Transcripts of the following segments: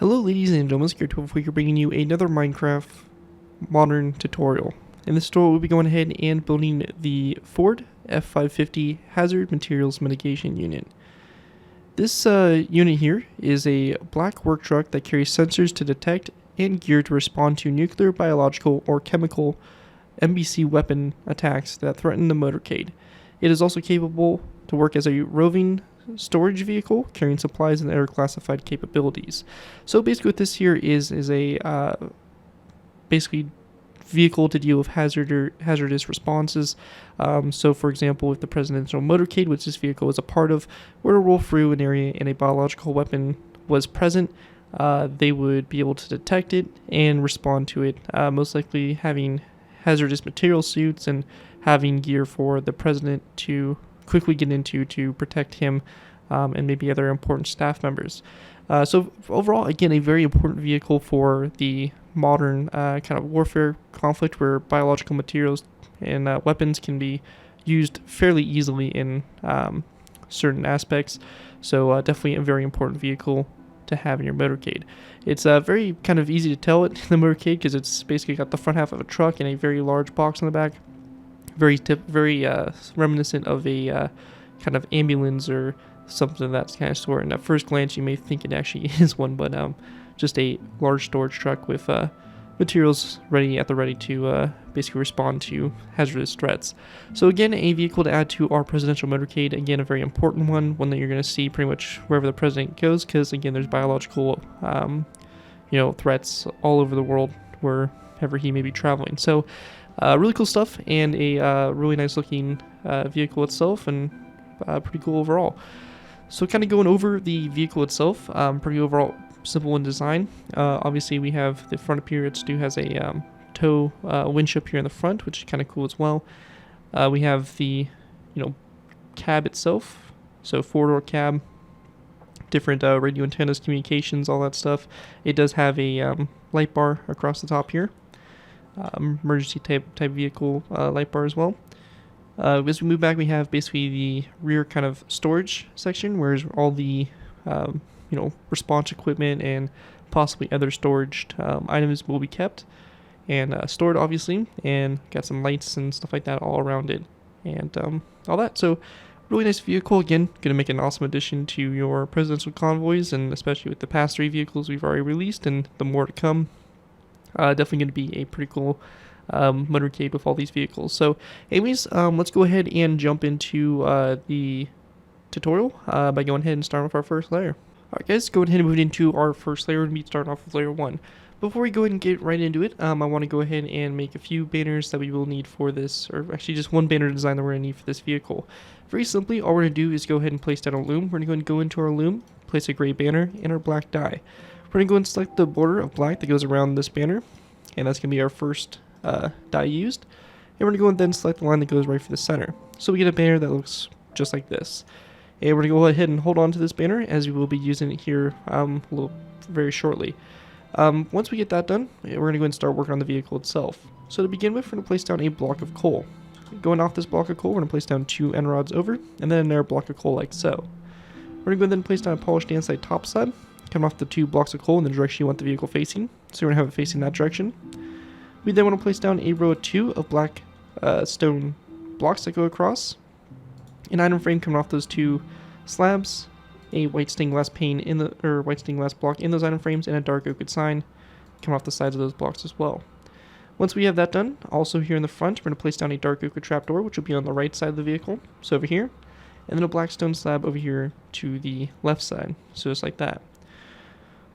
Hello ladies and gentlemen, ZPro Warfare bringing you another Minecraft modern tutorial. In this tutorial we'll be going ahead and building the Ford F-550 Hazard Materials Mitigation Unit. This unit here is a black work truck that carries sensors to detect and gear to respond to nuclear, biological, or chemical MBC weapon attacks that threaten the motorcade. It is also capable to work as a roving storage vehicle carrying supplies and other classified capabilities. So basically what this here is a basically vehicle to deal with hazardous responses. So for example, if the presidential motorcade, which this vehicle is a part of, were to roll through an area and a biological weapon was present, they would be able to detect it and respond to it, most likely having hazardous material suits and having gear for the president to quickly get into to protect him and maybe other important staff members. So overall, again, a very important vehicle for the modern kind of warfare conflict where biological materials and weapons can be used fairly easily in certain aspects. So definitely a very important vehicle to have in your motorcade. It's very kind of easy to tell it in the motorcade because it's basically got the front half of a truck and a very large box in the back. Very reminiscent of a kind of ambulance or something of that kind of sort. And at first glance, you may think it actually is one, but just a large storage truck with materials ready to basically respond to hazardous threats. So again, a vehicle to add to our presidential motorcade. Again, a very important one that you're going to see pretty much wherever the president goes, because again, there's biological, threats all over the world wherever he may be traveling. So. Really cool stuff, and a really nice looking vehicle itself, and pretty cool overall. So kind of going over the vehicle itself, pretty overall simple in design. Obviously we have the front up here. It has a tow winch up here in the front, which is kind of cool as well. We have the cab itself, so 4-door cab, different radio antennas, communications, all that stuff. It does have a light bar across the top here. Emergency type vehicle light bar as well. As we move back, we have basically the rear kind of storage section, where all the response equipment and possibly other storage items will be kept and stored, obviously, and got some lights and stuff like that all around it and all that. So really nice vehicle. Again, going to make an awesome addition to your presidential convoys, and especially with the past 3 vehicles we've already released and the more to come. Definitely going to be a pretty cool motorcade with all these vehicles. So anyways, let's go ahead and jump into the tutorial by going ahead and starting with our first layer. Alright guys, go ahead and move into our first layer and start off with layer 1. Before we go ahead and get right into it, I want to go ahead and make a few banners that we will need for this, or actually just one banner design that we're going to need for this vehicle. Very simply, all we're going to do is go ahead and place down a loom. We're going to go ahead and go into our loom, place a gray banner, and our black dye. We're going to go and select the border of black that goes around this banner, and that's going to be our first dye used. And we're going to go and then select the line that goes right for the center. So we get a banner that looks just like this. And we're going to go ahead and hold on to this banner as we will be using it here very shortly. Once we get that done, we're going to go and start working on the vehicle itself. So to begin with, we're going to place down a block of coal. Going off this block of coal, we're going to place down 2 end rods over, and then another block of coal like so. We're going to go and then place down a polished andesite top side, coming off the 2 blocks of coal in the direction you want the vehicle facing. So we're going to have it facing that direction. We then want to place down a row of 2 of black stone blocks that go across. An item frame coming off those 2 slabs, a white stained glass pane white stained glass block in those item frames, and a dark oak sign coming off the sides of those blocks as well. Once we have that done, also here in the front, we're going to place down a dark oak trapdoor, which will be on the right side of the vehicle, so over here, and then a black stone slab over here to the left side, so just like that.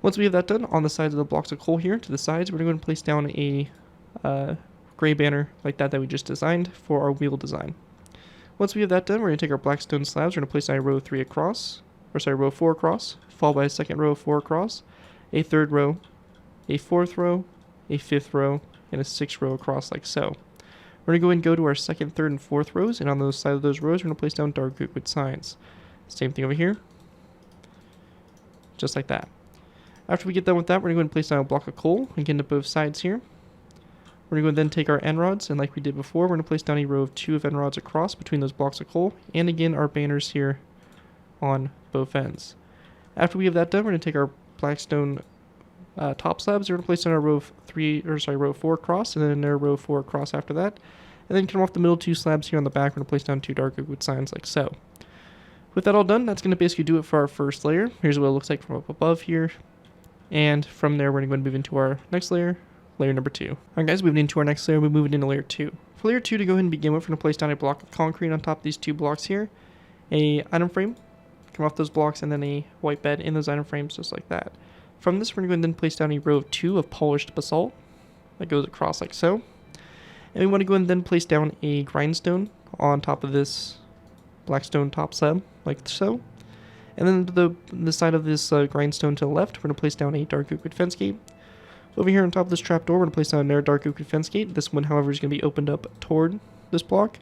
Once we have that done, on the sides of the blocks of coal here to the sides, we're going to place down a gray banner like that we just designed for our wheel design. Once we have that done, we're going to take our black stone slabs, we're going to place down a row 3 across, row 4 across, followed by a second row of 4 across, a 3rd row, a 4th row, a 5th row, and a 6th row across like so. We're going to go ahead and go to our 2nd, 3rd, and 4th rows, and on those sides of those rows, we're going to place down dark oak wood signs. Same thing over here, just like that. After we get done with that, we're going to go ahead and place down a block of coal, again to both sides here. We're going to go then take our end rods, and like we did before, we're going to place down a row of 2 of end rods across between those blocks of coal, and again our banners here on both ends. After we have that done, we're going to take our black stone top slabs. We're going to place down a row of row 4 across, and then another row 4 across after that. And then come off the middle 2 slabs here on the back. We're going to place down 2 dark oak wood signs like so. With that all done, that's going to basically do it for our first layer. Here's what it looks like from up above here. And from there, we're going to move into our next layer, layer number 2. Alright guys, moving into our next layer, we're moving into layer 2. For layer 2, to go ahead and begin with, we're going to place down a block of concrete on top of these 2 blocks here. A item frame, come off those blocks, and then a white bed in those item frames just like that. From this, we're going to go ahead and then place down a row of 2 of polished basalt that goes across like so. And we want to go ahead and then place down a grindstone on top of this black stone top slab like so. And then to the side of this grindstone to the left, we're going to place down a dark oak wood fence gate. Over here on top of this trapdoor, we're going to place down another dark oak wood fence gate. This one, however, is going to be opened up toward this block.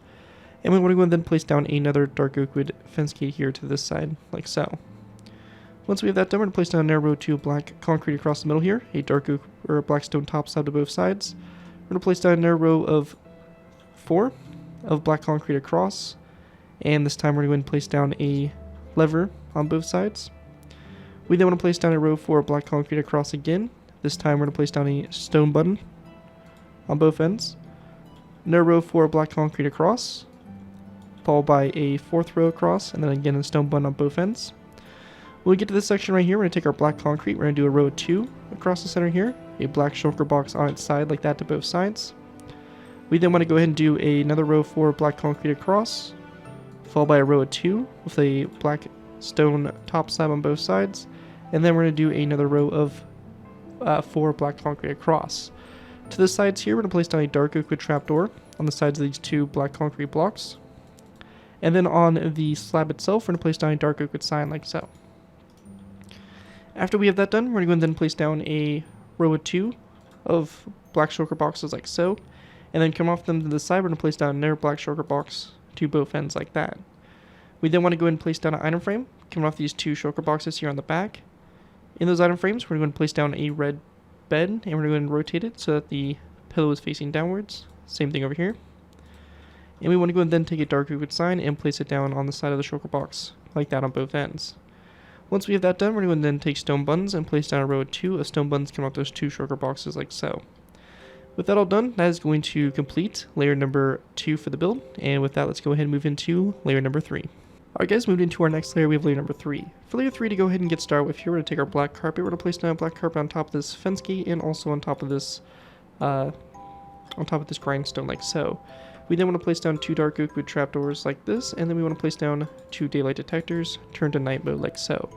And we want to go and then place down another dark oak wood fence gate here to this side, like so. Once we have that done, we're going to place down another row 2 of black concrete across the middle here, a dark oak or a black stone top slab to both sides. We're going to place down another row of 4 of black concrete across, and this time we're going to place down a lever on both sides. We then want to place down a row 4 of black concrete across again. This time we're going to place down a stone button on both ends. Another row 4 of black concrete across, followed by a 4th row across, and then again a stone button on both ends. When we get to this section right here, we're going to take our black concrete, we're going to do a row of 2 across the center here, a black shulker box on its side like that to both sides. We then want to go ahead and do another row of 4 of black concrete across, followed by a row of 2 with a black stone top slab on both sides, and then we're going to do another row of 4 black concrete across. To the sides here, we're going to place down a dark oak wood trapdoor on the sides of these 2 black concrete blocks. And then on the slab itself, we're going to place down a dark oak wood sign like so. After we have that done, we're going to go and then place down a row of 2 of black shulker boxes like so. And then come off them to the side, we're going to place down another black shulker box to both ends like that. We then want to go ahead and place down an item frame, coming off these 2 shulker boxes here on the back. In those item frames, we're going to place down a red bed, and we're going to rotate it so that the pillow is facing downwards. Same thing over here. And we want to go and then take a dark oak wood sign and place it down on the side of the shulker box, like that on both ends. Once we have that done, we're going to then take stone buttons and place down a row of 2 of stone buttons coming off those 2 shulker boxes like so. With that all done, that is going to complete layer number 2 for the build. And with that, let's go ahead and move into layer number 3. Alright guys, moving into our next layer, we have layer number 3. For layer 3 to go ahead and get started with here, we're going to take our black carpet. We're going to place down a black carpet on top of this fence gate and also on top of this grindstone like so. We then want to place down 2 dark oak wood trapdoors like this, and then we want to place down 2 daylight detectors turned to night mode like so.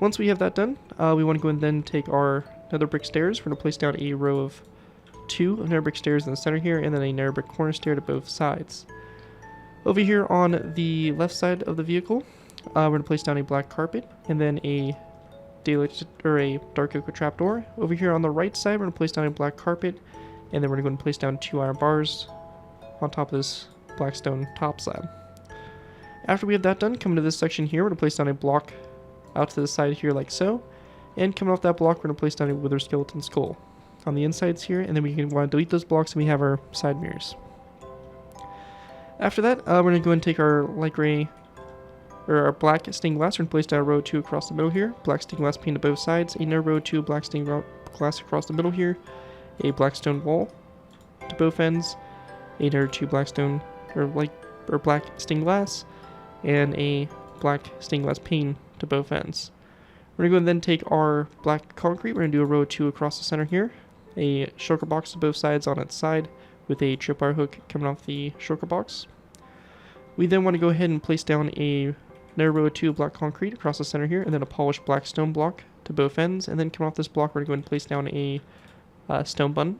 Once we have that done, we want to go and then take our nether brick stairs. We're going to place down a row of 2 of nether brick stairs in the center here, and then a nether brick corner stair to both sides. Over here on the left side of the vehicle, we're going to place down a black carpet, and then a daylight or a dark oak wood trapdoor. Over here on the right side, we're going to place down a black carpet, and then we're going to place down 2 iron bars on top of this black stone top slab. After we have that done, coming to this section here, we're going to place down a block out to the side here like so, and coming off that block, we're going to place down a wither skeleton skull on the insides here, and then we can want to delete those blocks, and we have our side mirrors. After that, we're going to go and take our light gray, or our black stained glass. We're going to place down a row 2 across the middle here, black stained glass painted both sides, another row 2 black stained glass across the middle here, a black stone wall to both ends, another 2 black stone or black stained glass, and a black stained glass pane to both ends. We're going to go and then take our black concrete. We're going to do a row of 2 across the center here, a shulker box to both sides on its side with a tripwire hook coming off the shulker box. We then want to go ahead and place down another row of 2 black concrete across the center here, and then a polished black stone block to both ends, and then come off this block, we're going to go and place down a stone button.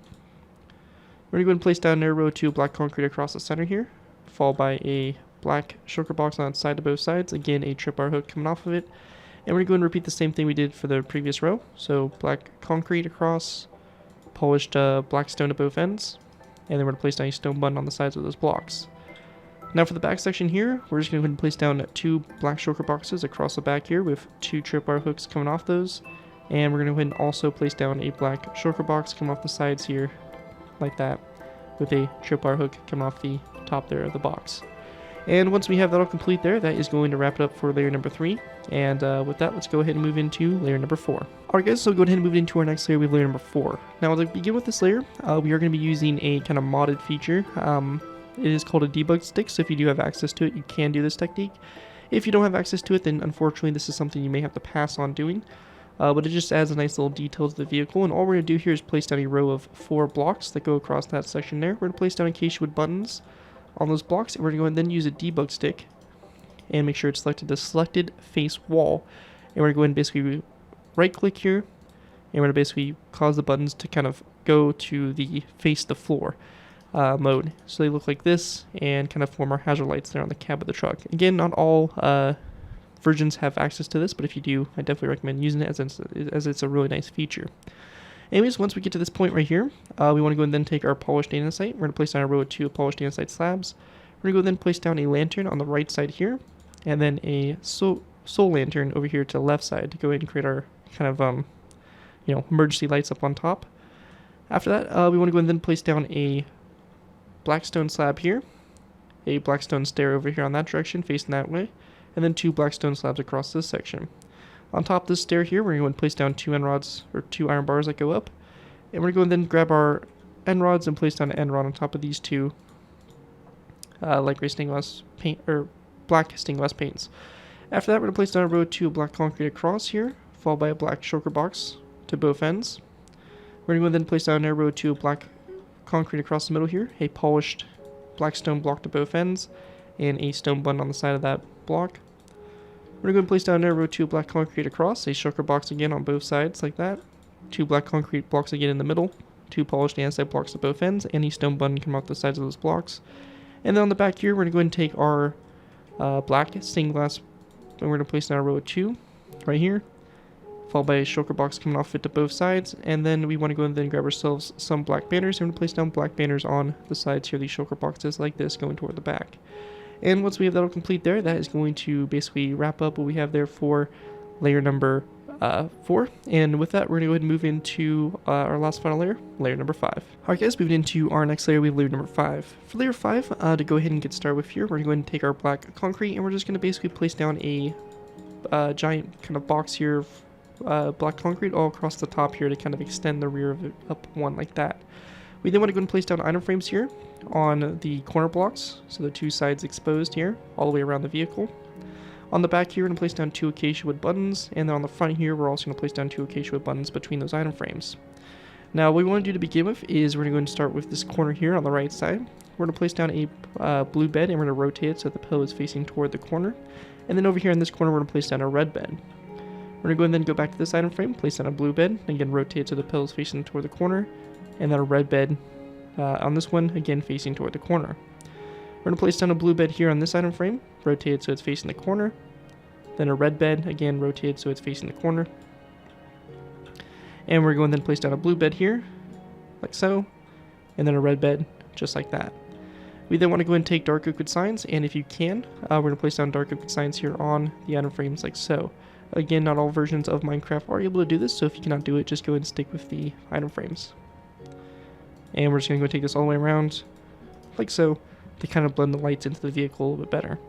We're going to go and place down another row of 2 black concrete across the center here, followed by a black shulker box on its side to both sides, again a tripwire hook coming off of it. And we're going to go and repeat the same thing we did for the previous row. So black concrete across, polished black stone to both ends, and then we're going to place down a stone button on the sides of those blocks. Now for the back section here, we're just going to go ahead and place down 2 black shulker boxes across the back here with 2 tripwire hooks coming off those. And we're going to go ahead and also place down a black shulker box coming off the sides here, like that, with a tripwire hook coming off the top there of the box. And once we have that all complete there, that is going to wrap it up for layer number 3. And with that, let's go ahead and move into layer number 4. Alright guys, so go ahead and move into our next layer. We have layer number 4. Now to begin with this layer, we are going to be using a kind of modded feature. It is called a debug stick, so if you do have access to it, you can do this technique. If you don't have access to it, then unfortunately this is something you may have to pass on doing. But it just adds a nice little detail to the vehicle, and all we're going to do here is place down a row of 4 blocks that go across that section there. We're going to place down acacia wood buttons on those blocks, and we're going to go and then use a debug stick and make sure it's selected the selected face wall. And we're going to go ahead and basically right click here, and we're going to basically cause the buttons to kind of go to the face the floor mode. So they look like this and kind of form our hazard lights there on the cab of the truck. Again, not all versions have access to this, but if you do, I definitely recommend using it as it's a really nice feature. Anyways, once we get to this point right here, we want to go and then take our polished andesite. We're going to place down a row of 2 polished andesite slabs. We're going to go then place down a lantern on the right side here, and then a soul lantern over here to the left side to go ahead and create our kind of emergency lights up on top. After that, we want to go and then place down a blackstone slab here, a blackstone stair over here on that direction facing that way, and then 2 blackstone slabs across this section. On top of this stair here, we're going to place down 2 end rods, or 2 iron bars that go up, and we're going to then grab our end rods and place down an end rod on top of these 2 light gray stained glass paint, or black stained glass paints. After that, we're going to place down a row of 2 black concrete across here, followed by a black shulker box to both ends. We're going to go then place down a row of 2 black concrete across the middle here, a polished black stone block to both ends, and a stone button on the side of that block. We're going to place down a row of 2 black concrete across, a shulker box again on both sides like that, 2 black concrete blocks again in the middle, 2 polished andesite blocks to both ends, and a stone button come off the sides of those blocks. And then on the back here, we're going to go ahead and take our black stained glass, and we're going to place down a row of 2 right here, followed by a shulker box coming off it to both sides, and then we want to go and then grab ourselves some black banners, and we're going to place down black banners on the sides here, these shulker boxes like this going toward the back. And once we have that all complete there, that is going to basically wrap up what we have there for layer number 4. And with that, we're going to go ahead and move into our last final layer, layer number 5. Alright guys, moving into our next layer, we have layer number 5. For layer 5, to go ahead and get started with here, we're going to go ahead and take our black concrete, and we're just going to basically place down a giant kind of box here of black concrete all across the top here to kind of extend the rear of it up one like that. We then want to go and place down item frames here on the corner blocks, so the 2 sides exposed here, all the way around the vehicle. On the back here, we're going to place down 2 acacia wood buttons, and then on the front here, we're also going to place down 2 acacia wood buttons between those item frames. Now, what we want to do to begin with is we're going to go and start with this corner here on the right side. We're going to place down a blue bed, and we're going to rotate it so the pillow is facing toward the corner. And then over here in this corner, we're going to place down a red bed. We're going to go and then go back to this item frame, place down a blue bed, and again rotate it so the pillow is facing toward the corner, and then a red bed on this one, again facing toward the corner. We're going to place down a blue bed here on this item frame, rotate it so it's facing the corner, then a red bed, again rotate so it's facing the corner, and we're going to then place down a blue bed here, like so, and then a red bed, just like that. We then want to go and take dark oak wood signs, and if you can, we're going to place down dark oak wood signs here on the item frames like so. Again, not all versions of Minecraft are able to do this, so if you cannot do it, just go ahead and stick with the item frames. And we're just going to go take this all the way around, like so, to kind of blend the lights into the vehicle a little bit better.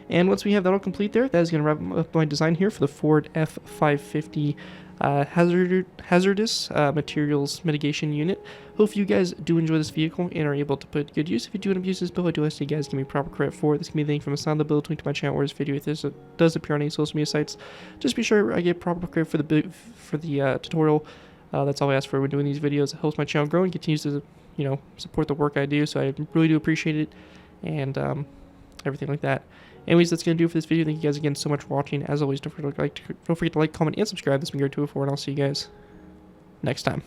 And once we have that all complete there, that is going to wrap up my design here for the Ford F-550 Hazardous Materials Mitigation Unit. Hope you guys do enjoy this vehicle and are able to put good use. If you do end up using this build, I do ask you guys give me proper credit for it. This can be a link from the side of the build, link to my channel, or this video if this does appear on any social media sites. Just be sure I get proper credit for the tutorial. That's all I ask for when doing these videos. It helps my channel grow and continues to, support the work I do. So I really do appreciate it, and everything like that. Anyways, that's going to do it for this video. Thank you guys again so much for watching. As always, don't forget to like, comment, and subscribe. This has been Gary204, and I'll see you guys next time.